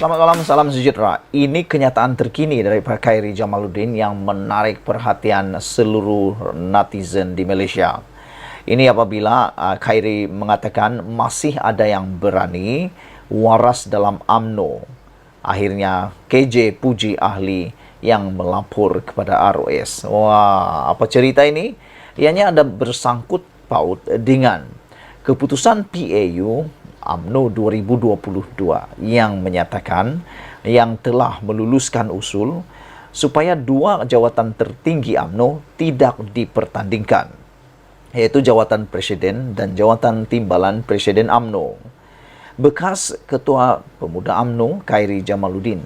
Selamat malam, salam sejahtera. Ini kenyataan terkini dari Pak Khairi Jamaluddin yang menarik perhatian seluruh netizen di Malaysia. Ini apabila Khairi mengatakan masih ada yang berani waras dalam UMNO. Akhirnya KJ puji ahli yang melapor kepada ROS. Wah, apa cerita ini? Ianya ada bersangkut paut dengan keputusan PAU UMNO 2022 yang menyatakan yang telah meluluskan usul supaya dua jawatan tertinggi UMNO tidak dipertandingkan, iaitu jawatan Presiden dan jawatan Timbalan Presiden UMNO. Bekas Ketua Pemuda UMNO Khairi Jamaluddin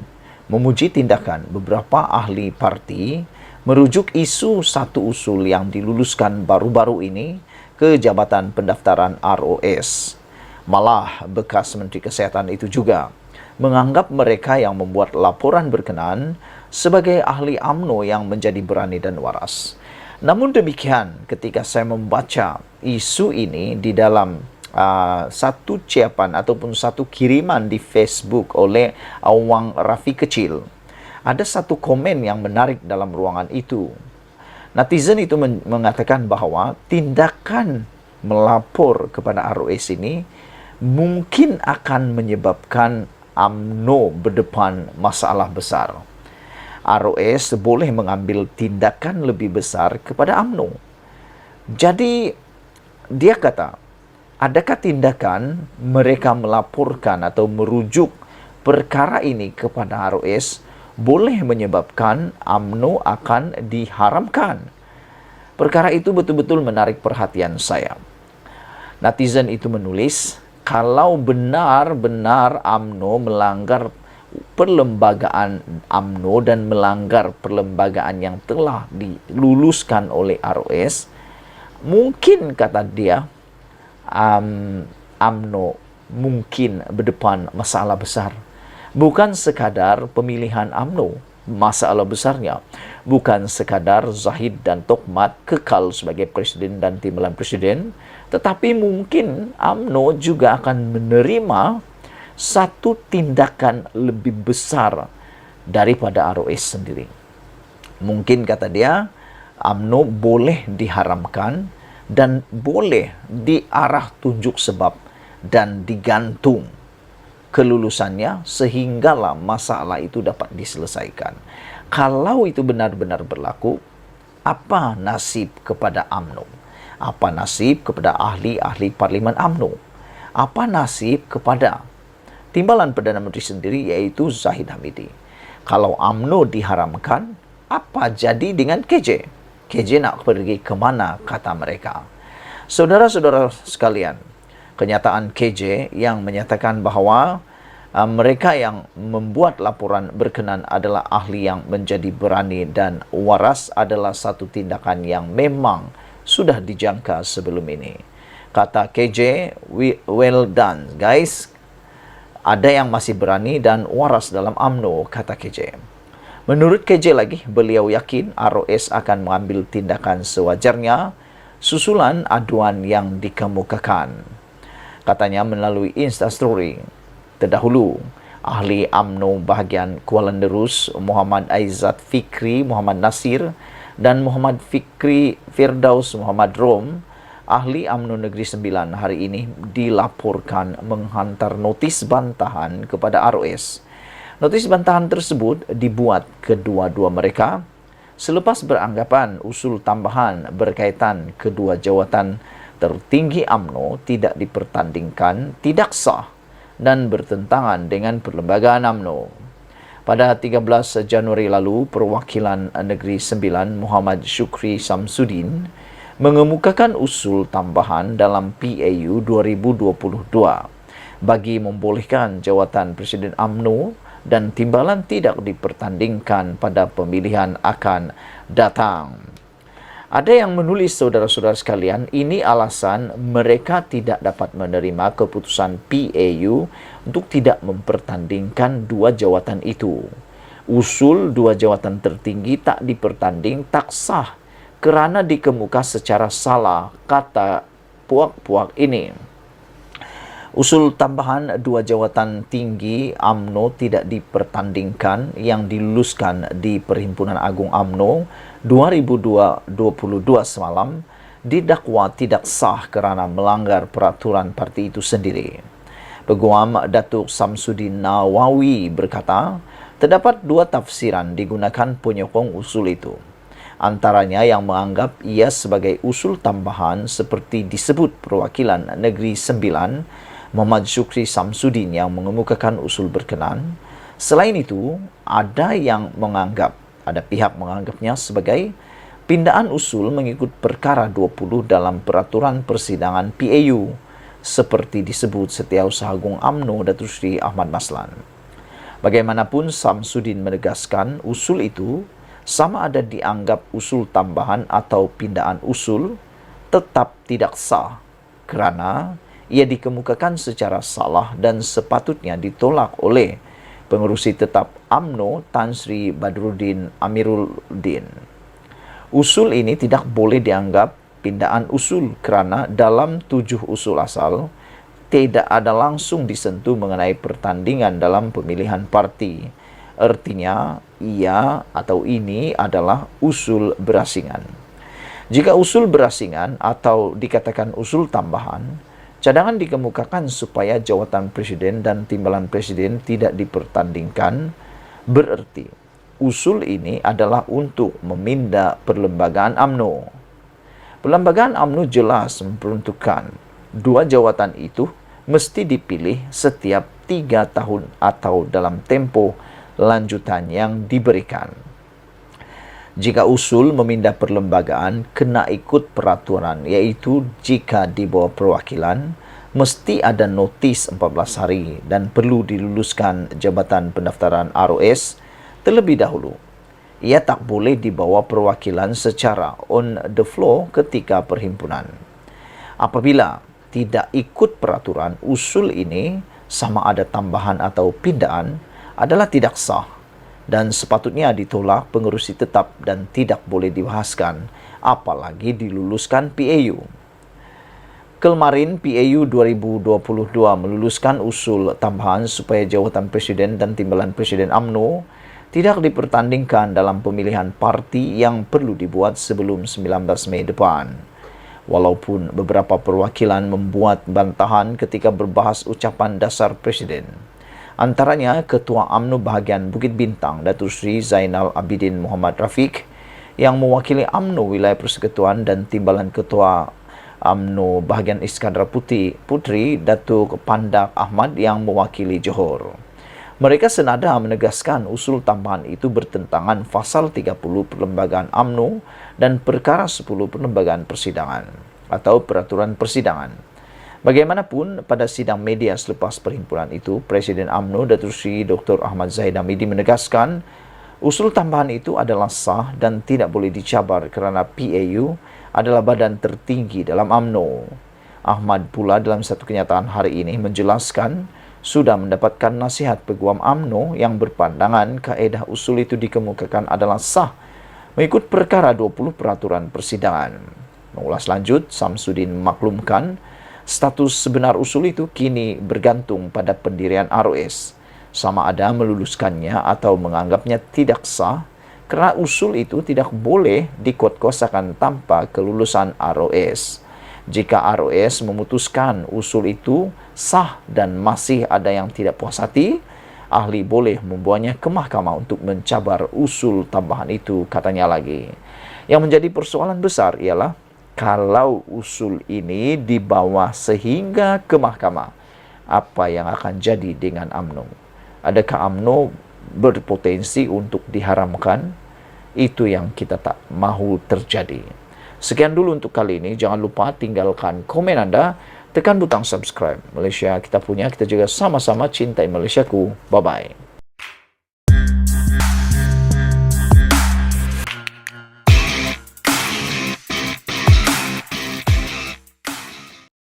memuji tindakan beberapa ahli parti merujuk isu satu usul yang diluluskan baru-baru ini ke Jabatan Pendaftaran ROS. Malah bekas Menteri Kesihatan itu juga menganggap mereka yang membuat laporan berkenaan sebagai ahli UMNO yang menjadi berani dan waras. Namun demikian, ketika saya membaca isu ini di dalam satu ucapan ataupun satu kiriman di Facebook oleh Awang Rafi Kecil, ada satu komen yang menarik dalam ruangan itu. Netizen itu mengatakan bahawa tindakan melapor kepada ROS ini mungkin akan menyebabkan UMNO berdepan masalah besar. ROS boleh mengambil tindakan lebih besar kepada UMNO. Jadi, dia kata, adakah tindakan mereka melaporkan atau merujuk perkara ini kepada ROS boleh menyebabkan UMNO akan diharamkan? Perkara itu betul-betul menarik perhatian saya. Netizen itu menulis, kalau benar-benar UMNO melanggar perlembagaan UMNO dan melanggar perlembagaan yang telah diluluskan oleh ROS, mungkin, kata dia, UMNO mungkin berdepan masalah besar. Bukan sekadar pemilihan UMNO, masalah besarnya bukan sekadar Zahid dan Tokhmat kekal sebagai presiden dan timbalan presiden, tetapi mungkin UMNO juga akan menerima satu tindakan lebih besar daripada ROS sendiri. Mungkin, kata dia, UMNO boleh diharamkan dan boleh diarah tunjuk sebab dan digantung kelulusannya sehinggalah masalah itu dapat diselesaikan. Kalau itu benar-benar berlaku, apa nasib kepada UMNO? Apa nasib kepada ahli-ahli Parlimen UMNO? Apa nasib kepada Timbalan Perdana Menteri sendiri, iaitu Zahid Hamidi? Kalau UMNO diharamkan, apa jadi dengan KJ? KJ nak pergi ke mana, kata mereka? Saudara-saudara sekalian, kenyataan KJ yang menyatakan bahawa mereka yang membuat laporan berkenan adalah ahli yang menjadi berani dan waras adalah satu tindakan yang memang sudah dijangka sebelum ini. Kata KJ, well done guys. Ada yang masih berani dan waras dalam UMNO, kata KJ. Menurut KJ lagi, beliau yakin ROS akan mengambil tindakan sewajarnya susulan aduan yang dikemukakan. Katanya melalui Instastory, terdahulu ahli UMNO bahagian Kuala Nerus Muhammad Aizat Fikri Muhammad Nasir dan Muhammad Fikri Firdaus Muhammad Rom, ahli UMNO Negeri Sembilan, hari ini dilaporkan menghantar notis bantahan kepada ROS. Notis bantahan tersebut dibuat kedua-dua mereka selepas beranggapan usul tambahan berkaitan kedua jawatan tertinggi UMNO tidak dipertandingkan, tidak sah dan bertentangan dengan perlembagaan UMNO. Pada 13 Januari lalu, Perwakilan Negeri Sembilan Muhammad Syukri Samsudin mengemukakan usul tambahan dalam PAU 2022 bagi membolehkan jawatan Presiden UMNO dan timbalan tidak dipertandingkan pada pemilihan akan datang. Ada yang menulis, saudara-saudara sekalian, ini alasan mereka tidak dapat menerima keputusan PAU untuk tidak mempertandingkan dua jawatan itu. Usul dua jawatan tertinggi tak dipertanding tak sah kerana dikemuka secara salah, kata puak-puak ini. Usul tambahan 2 jawatan tinggi UMNO tidak dipertandingkan yang diluluskan di Perhimpunan Agung UMNO 2022 semalam didakwa tidak sah kerana melanggar peraturan parti itu sendiri. Peguam Datuk Samsudin Nawawi berkata, terdapat 2 tafsiran digunakan penyokong usul itu. Antaranya yang menganggap ia sebagai usul tambahan seperti disebut Perwakilan Negeri Sembilan Muhammad Syukri Samsudin yang mengemukakan usul berkenaan. Selain itu, ada pihak menganggapnya sebagai pindaan usul mengikut perkara 20 dalam peraturan persidangan PAU seperti disebut Setiausaha Agung UMNO Datuk Seri Ahmad Maslan. Bagaimanapun, Samsudin menegaskan usul itu sama ada dianggap usul tambahan atau pindaan usul tetap tidak sah kerana ia dikemukakan secara salah dan sepatutnya ditolak oleh Pengerusi Tetap UMNO Tan Sri Badruddin Amiruddin. Usul ini tidak boleh dianggap pindaan usul kerana dalam 7 usul asal tidak ada langsung disentuh mengenai pertandingan dalam pemilihan parti. Artinya, ia atau ini adalah usul berasingan. Jika usul berasingan atau dikatakan usul tambahan, cadangan dikemukakan supaya jawatan presiden dan timbalan presiden tidak dipertandingkan, bererti usul ini adalah untuk meminda perlembagaan UMNO. Perlembagaan UMNO jelas memperuntukkan 2 jawatan itu mesti dipilih setiap 3 tahun atau dalam tempoh lanjutan yang diberikan. Jika usul memindah perlembagaan kena ikut peraturan, iaitu jika di bawah perwakilan mesti ada notis 14 hari dan perlu diluluskan Jabatan Pendaftaran ROS terlebih dahulu. Ia tak boleh dibawa perwakilan secara on the floor ketika perhimpunan. Apabila tidak ikut peraturan, usul ini sama ada tambahan atau pindaan adalah tidak sah dan sepatutnya ditolak pengerusi tetap dan tidak boleh dibahaskan, apalagi diluluskan PAU. Kemarin PAU 2022 meluluskan usul tambahan supaya jawatan presiden dan timbalan presiden UMNO tidak dipertandingkan dalam pemilihan parti yang perlu dibuat sebelum 19 Mei depan. Walaupun beberapa perwakilan membuat bantahan ketika berbahas ucapan dasar presiden. Antaranya Ketua UMNO Bahagian Bukit Bintang Datuk Seri Zainal Abidin Muhammad Rafiq yang mewakili UMNO Wilayah Persekutuan dan Timbalan Ketua UMNO Bahagian Iskandar Puteri Datuk Pandak Ahmad yang mewakili Johor. Mereka senada menegaskan usul tambahan itu bertentangan Fasal 30 Perlembagaan UMNO dan Perkara 10 Perlembagaan Persidangan atau Peraturan Persidangan. Bagaimanapun, pada sidang media selepas perhimpunan itu, Presiden UMNO Datuk Seri Dr. Ahmad Zahid Hamidi menegaskan usul tambahan itu adalah sah dan tidak boleh dicabar kerana PAU adalah badan tertinggi dalam UMNO. Ahmad pula dalam satu kenyataan hari ini menjelaskan sudah mendapatkan nasihat Peguam UMNO yang berpandangan kaedah usul itu dikemukakan adalah sah mengikut perkara 20 Peraturan Persidangan. Mengulas lanjut, Samsudin memaklumkan status sebenar usul itu kini bergantung pada pendirian ROS, sama ada meluluskannya atau menganggapnya tidak sah kerana usul itu tidak boleh dikuatkuasakan tanpa kelulusan ROS. Jika ROS memutuskan usul itu sah dan masih ada yang tidak puas hati, ahli boleh membawanya ke mahkamah untuk mencabar usul tambahan itu, katanya lagi. Yang menjadi persoalan besar ialah kalau usul ini dibawa sehingga ke mahkamah, apa yang akan jadi dengan UMNO? Adakah UMNO berpotensi untuk diharamkan? Itu yang kita tak mahu terjadi. Sekian dulu untuk kali ini. Jangan lupa tinggalkan komen anda, tekan butang subscribe. Malaysia kita punya, kita juga sama-sama cintai Malaysiaku. Bye-bye.